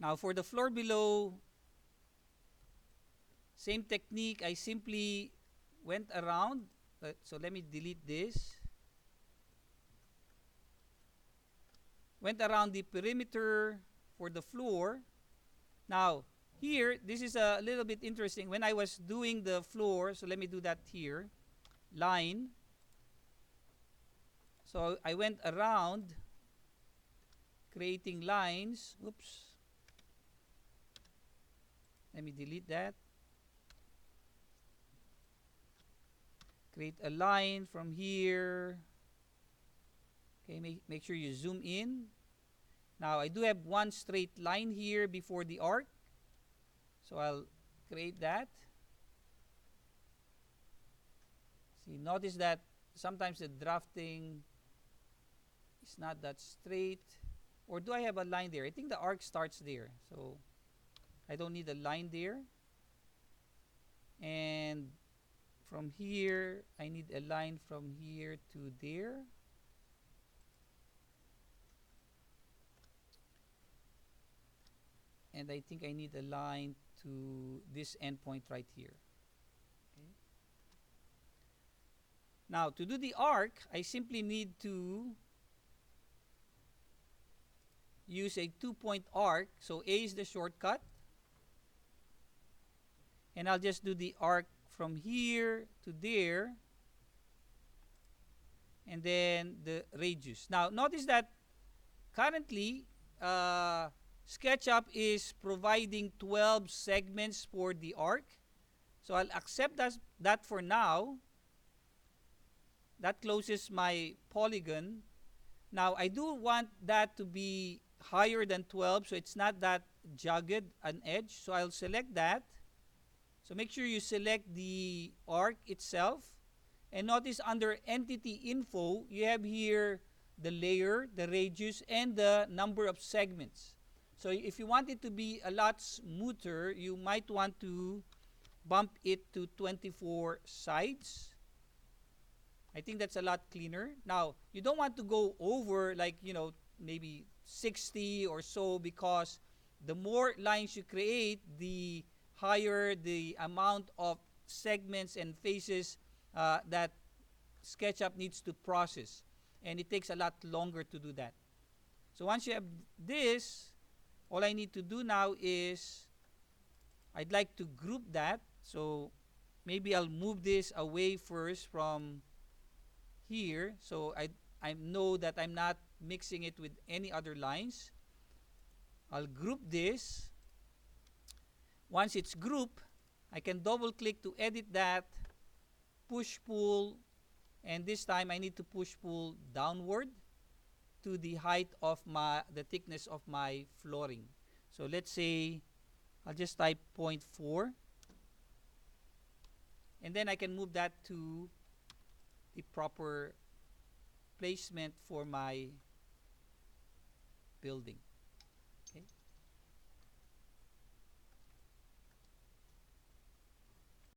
Now for the floor below, same technique. I simply went around. So let me delete this. Went around the perimeter for the floor. Now, here, this is a little bit interesting. When I was doing the floor, so let me do that here. Line. So I went around creating lines. Oops. Let me delete that. Create a line from here. Okay, make sure you zoom in. Now, I do have one straight line here before the arc. So I'll create that. See, notice that sometimes the drafting is not that straight. Or do I have a line there? I think the arc starts there. So I don't need a line there. And from here, I need a line from here to there. And I think I need a line to this endpoint right here. Okay. Now, to do the arc, I simply need to use a 2-point arc. So A is the shortcut. And I'll just do the arc from here to there. And then the radius. Now, notice that currently, SketchUp is providing 12 segments for the arc. So I'll accept that for now. That closes my polygon. Now, I do want that to be higher than 12, so it's not that jagged an edge. So I'll select that. So make sure you select the arc itself. And notice under Entity Info, you have here the layer, the radius, and the number of segments. So if you want it to be a lot smoother, you might want to bump it to 24 sides. I think that's a lot cleaner. Now, you don't want to go over like, maybe 60 or so, because the more lines you create, the higher the amount of segments and faces that SketchUp needs to process. And it takes a lot longer to do that. So once you have this, all I need to do now is I'd like to group that. So maybe I'll move this away first from here. So I know that I'm not mixing it with any other lines. I'll group this. Once it's grouped, I can double click to edit that, push pull, and this time I need to push pull downward to the height of the thickness of my flooring. So let's say I'll just type 0.4, and then I can move that to the proper placement for my building.